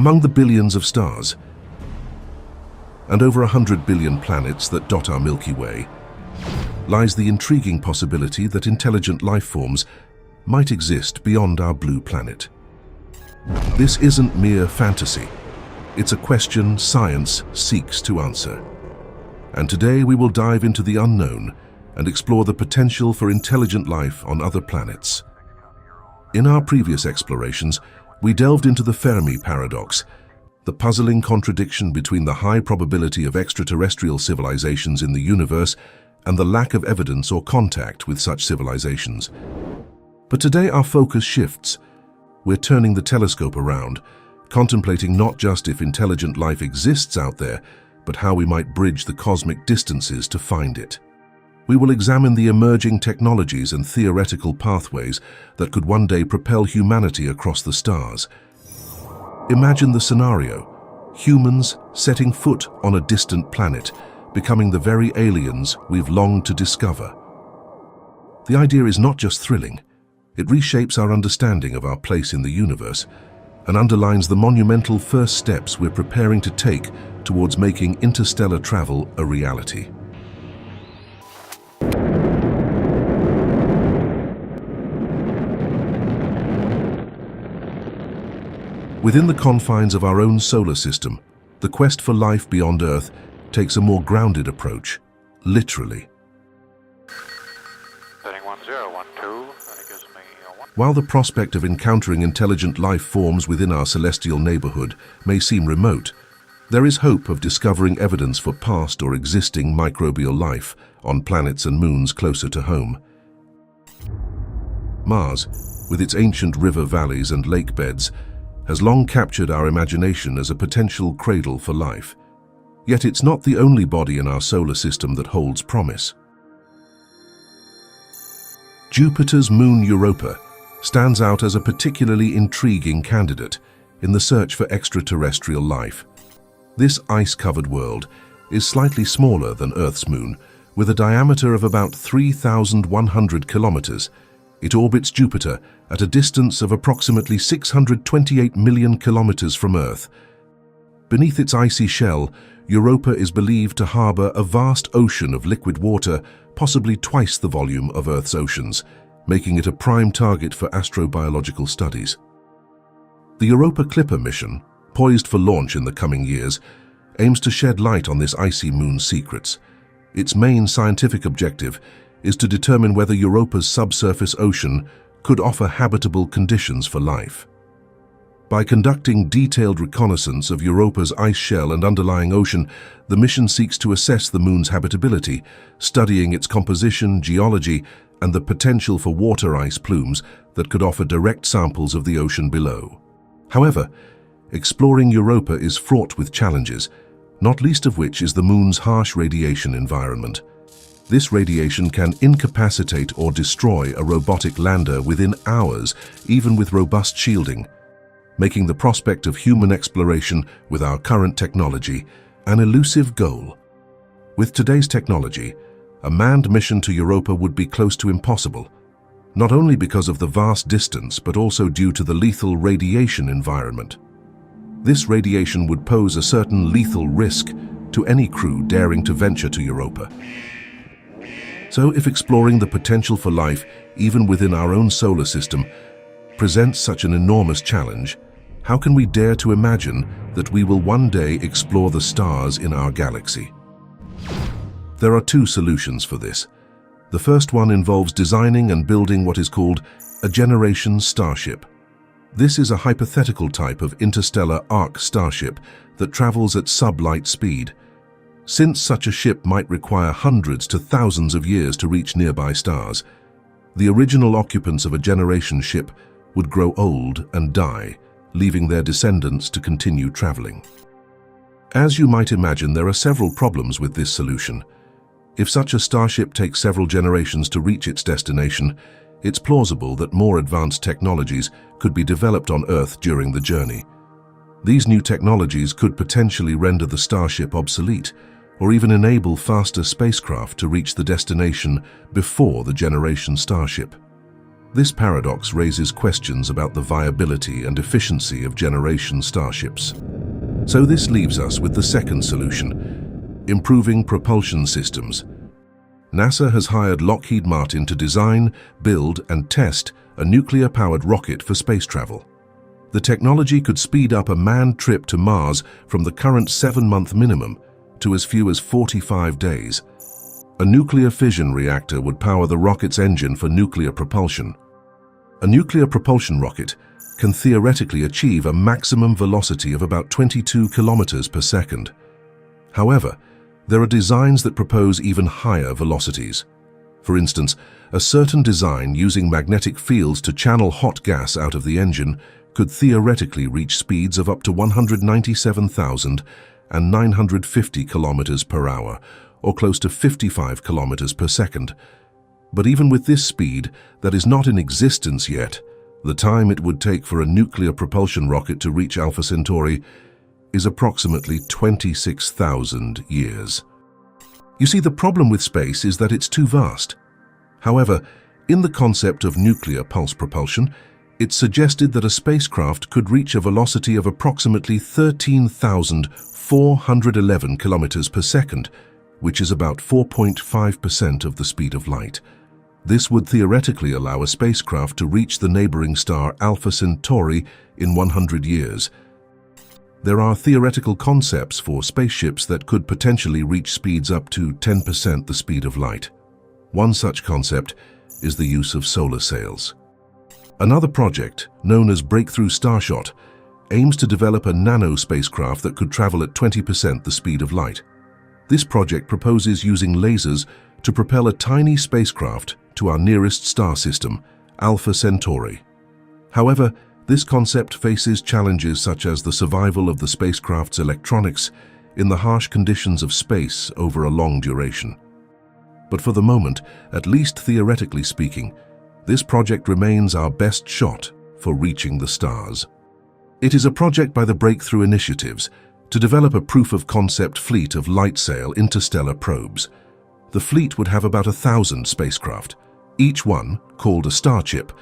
Among the billions of stars, and over 100 billion planets that dot our Milky Way, lies the intriguing possibility that intelligent life forms might exist beyond our blue planet. This isn't mere fantasy. It's a question science seeks to answer. And today we will dive into the unknown and explore the potential for intelligent life on other planets. In our previous explorations, we delved into the Fermi paradox, the puzzling contradiction between the high probability of extraterrestrial civilizations in the universe and the lack of evidence or contact with such civilizations. But today our focus shifts. We're turning the telescope around, contemplating not just if intelligent life exists out there, but how we might bridge the cosmic distances to find it. We will examine the emerging technologies and theoretical pathways that could one day propel humanity across the stars. Imagine the scenario: humans setting foot on a distant planet, becoming the very aliens we've longed to discover. The idea is not just thrilling, it reshapes our understanding of our place in the universe and underlines the monumental first steps we're preparing to take towards making interstellar travel a reality. Within the confines of our own solar system, the quest for life beyond Earth takes a more grounded approach, literally. Setting 1012, that gives me While the prospect of encountering intelligent life forms within our celestial neighborhood may seem remote, there is hope of discovering evidence for past or existing microbial life on planets and moons closer to home. Mars, with its ancient river valleys and lake beds, has long captured our imagination as a potential cradle for life. Yet it's not the only body in our solar system that holds promise. Jupiter's moon Europa stands out as a particularly intriguing candidate in the search for extraterrestrial life. This ice-covered world is slightly smaller than Earth's moon, with a diameter of about 3,100 kilometers. It orbits Jupiter at a distance of approximately 628 million kilometers from Earth. Beneath its icy shell, Europa is believed to harbor a vast ocean of liquid water, possibly twice the volume of Earth's oceans, making it a prime target for astrobiological studies. The Europa Clipper mission, poised for launch in the coming years, aims to shed light on this icy moon's secrets. Its main scientific objective is to determine whether Europa's subsurface ocean could offer habitable conditions for life. By conducting detailed reconnaissance of Europa's ice shell and underlying ocean, the mission seeks to assess the moon's habitability, studying its composition, geology, and the potential for water ice plumes that could offer direct samples of the ocean below. However, exploring Europa is fraught with challenges, not least of which is the moon's harsh radiation environment. This radiation can incapacitate or destroy a robotic lander within hours, even with robust shielding, making the prospect of human exploration with our current technology an elusive goal. With today's technology, a manned mission to Europa would be close to impossible, not only because of the vast distance but also due to the lethal radiation environment. This radiation would pose a certain lethal risk to any crew daring to venture to Europa. So if exploring the potential for life, even within our own solar system, presents such an enormous challenge, how can we dare to imagine that we will one day explore the stars in our galaxy? There are two solutions for this. The first one involves designing and building what is called a generation starship. This is a hypothetical type of interstellar arc starship that travels at sublight speed. Since such a ship might require hundreds to thousands of years to reach nearby stars, the original occupants of a generation ship would grow old and die, leaving their descendants to continue traveling. As you might imagine, there are several problems with this solution. If such a starship takes several generations to reach its destination, it's plausible that more advanced technologies could be developed on Earth during the journey. These new technologies could potentially render the starship obsolete, or even enable faster spacecraft to reach the destination before the generation starship. This paradox raises questions about the viability and efficiency of generation starships. So this leaves us with the second solution: improving propulsion systems. NASA has hired Lockheed Martin to design, build, and test a nuclear-powered rocket for space travel. The technology could speed up a manned trip to Mars from the current 7-month minimum to as few as 45 days. A nuclear fission reactor would power the rocket's engine for nuclear propulsion. A nuclear propulsion rocket can theoretically achieve a maximum velocity of about 22 kilometers per second. However, there are designs that propose even higher velocities. For instance, a certain design using magnetic fields to channel hot gas out of the engine could theoretically reach speeds of up to 197,950 kilometers per hour, or close to 55 kilometers per second. But even with this speed, that is not in existence yet. The time it would take for a nuclear propulsion rocket to reach Alpha Centauri is approximately 26,000 years. You see, the problem with space is that it's too vast. However, in the concept of nuclear pulse propulsion, it's suggested that a spacecraft could reach a velocity of approximately 13,411 kilometers per second, which is about 4.5% of the speed of light. This would theoretically allow a spacecraft to reach the neighboring star Alpha Centauri in 100 years. There are theoretical concepts for spaceships that could potentially reach speeds up to 10% the speed of light. One such concept is the use of solar sails. Another project, known as Breakthrough Starshot, aims to develop a nano spacecraft that could travel at 20% the speed of light. This project proposes using lasers to propel a tiny spacecraft to our nearest star system, Alpha Centauri. However, this concept faces challenges such as the survival of the spacecraft's electronics in the harsh conditions of space over a long duration. But for the moment, at least theoretically speaking, this project remains our best shot for reaching the stars. It is a project by the Breakthrough Initiatives to develop a proof-of-concept fleet of light-sail interstellar probes. The fleet would have about 1,000 spacecraft. Each one, called a Starship,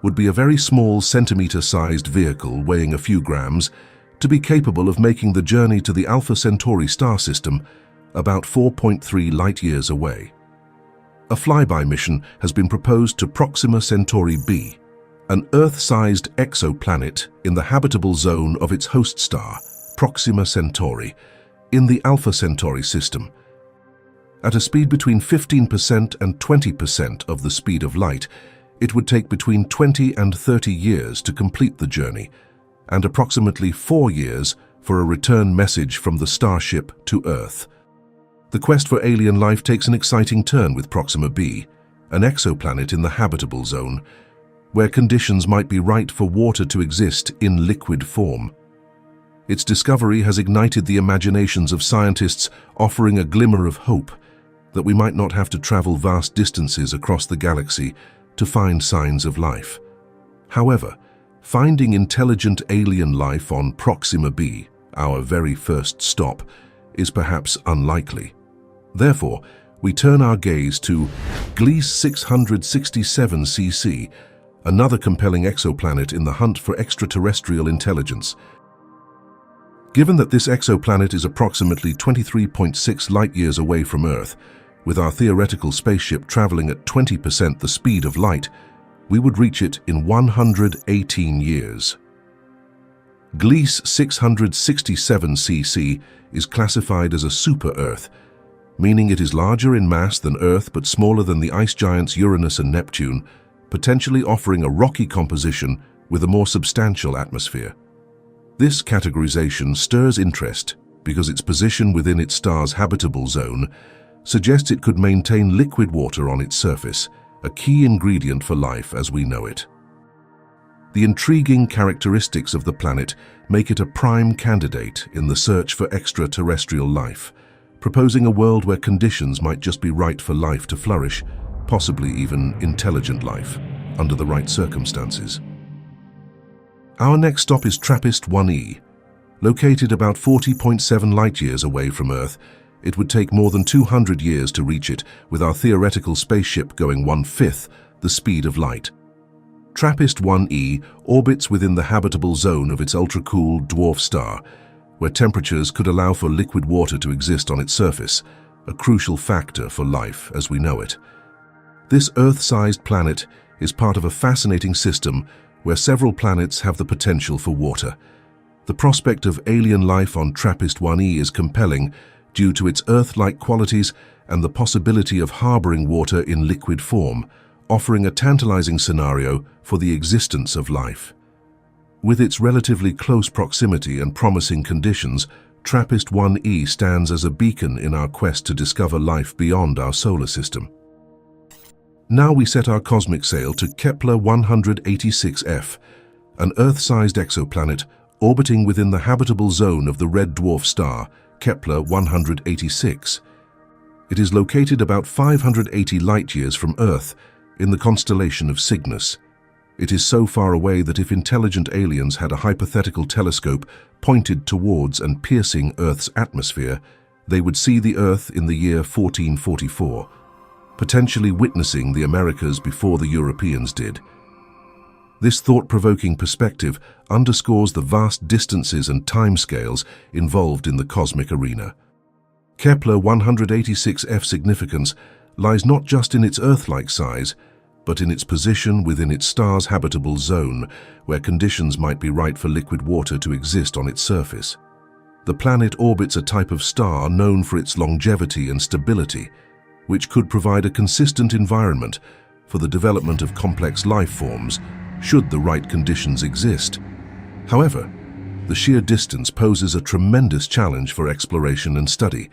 would be a very small centimeter-sized vehicle weighing a few grams to be capable of making the journey to the Alpha Centauri star system about 4.3 light-years away. A flyby mission has been proposed to Proxima Centauri b, an Earth-sized exoplanet in the habitable zone of its host star, Proxima Centauri, in the Alpha Centauri system. At a speed between 15% and 20% of the speed of light, it would take between 20 and 30 years to complete the journey, and approximately 4 years for a return message from the Starship to Earth. The quest for alien life takes an exciting turn with Proxima b, an exoplanet in the habitable zone, where conditions might be right for water to exist in liquid form. Its discovery has ignited the imaginations of scientists, offering a glimmer of hope that we might not have to travel vast distances across the galaxy to find signs of life. However, finding intelligent alien life on Proxima b, our very first stop, is perhaps unlikely. Therefore, we turn our gaze to Gliese 667cc, another compelling exoplanet in the hunt for extraterrestrial intelligence. Given that this exoplanet is approximately 23.6 light-years away from Earth, with our theoretical spaceship traveling at 20% the speed of light, we would reach it in 118 years. Gliese 667cc is classified as a super-Earth, meaning it is larger in mass than Earth but smaller than the ice giants Uranus and Neptune, potentially offering a rocky composition with a more substantial atmosphere. This categorization stirs interest because its position within its star's habitable zone suggests it could maintain liquid water on its surface, a key ingredient for life as we know it. The intriguing characteristics of the planet make it a prime candidate in the search for extraterrestrial life, proposing a world where conditions might just be right for life to flourish, possibly even intelligent life, under the right circumstances. Our next stop is TRAPPIST-1e. Located about 40.7 light-years away from Earth, it would take more than 200 years to reach it, with our theoretical spaceship going 1/5 the speed of light. TRAPPIST-1e orbits within the habitable zone of its ultra-cool dwarf star, where temperatures could allow for liquid water to exist on its surface, a crucial factor for life as we know it. This Earth-sized planet is part of a fascinating system where several planets have the potential for water. The prospect of alien life on TRAPPIST-1e is compelling due to its Earth-like qualities and the possibility of harboring water in liquid form, offering a tantalizing scenario for the existence of life. With its relatively close proximity and promising conditions, TRAPPIST-1e stands as a beacon in our quest to discover life beyond our solar system. Now we set our cosmic sail to Kepler-186f, an Earth-sized exoplanet orbiting within the habitable zone of the red dwarf star, Kepler-186. It is located about 580 light-years from Earth in the constellation of Cygnus. It is so far away that if intelligent aliens had a hypothetical telescope pointed towards and piercing Earth's atmosphere, they would see the Earth in the year 1444, potentially witnessing the Americas before the Europeans did. This thought-provoking perspective underscores the vast distances and timescales involved in the cosmic arena. Kepler-186f's significance lies not just in its Earth-like size, but in its position within its star's habitable zone, where conditions might be right for liquid water to exist on its surface. The planet orbits a type of star known for its longevity and stability, which could provide a consistent environment for the development of complex life forms, should the right conditions exist. However, the sheer distance poses a tremendous challenge for exploration and study,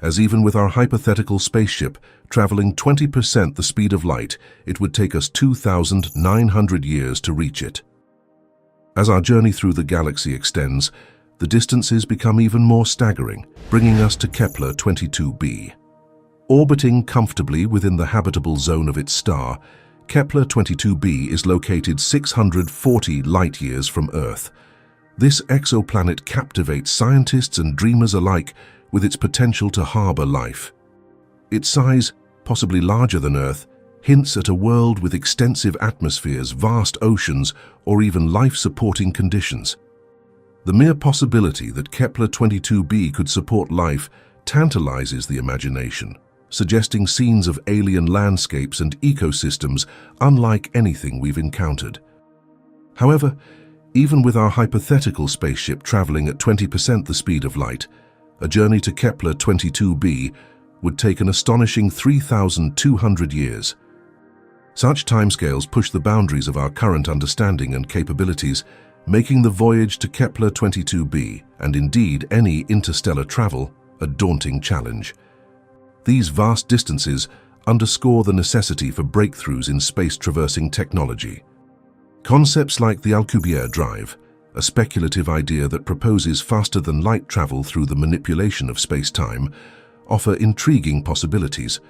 as even with our hypothetical spaceship traveling 20% the speed of light, it would take us 2,900 years to reach it. As our journey through the galaxy extends, the distances become even more staggering, bringing us to Kepler-22b. Orbiting comfortably within the habitable zone of its star, Kepler-22b is located 640 light-years from Earth. This exoplanet captivates scientists and dreamers alike with its potential to harbor life. Its size, possibly larger than Earth, hints at a world with extensive atmospheres, vast oceans, or even life-supporting conditions. The mere possibility that Kepler-22b could support life tantalizes the imagination, suggesting scenes of alien landscapes and ecosystems unlike anything we've encountered. However, even with our hypothetical spaceship traveling at 20% the speed of light, a journey to Kepler-22b would take an astonishing 3,200 years. Such timescales push the boundaries of our current understanding and capabilities, making the voyage to Kepler-22b, and indeed any interstellar travel, a daunting challenge. These vast distances underscore the necessity for breakthroughs in space-traversing technology. Concepts like the Alcubierre drive, a speculative idea that proposes faster-than-light travel through the manipulation of space-time, offer intriguing possibilities.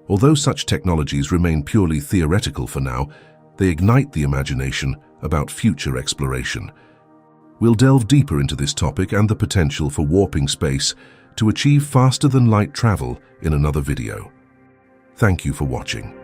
Although such technologies remain purely theoretical for now, they ignite the imagination about future exploration. We'll delve deeper into this topic and the potential for warping space to achieve faster-than-light travel in another video. Thank you for watching.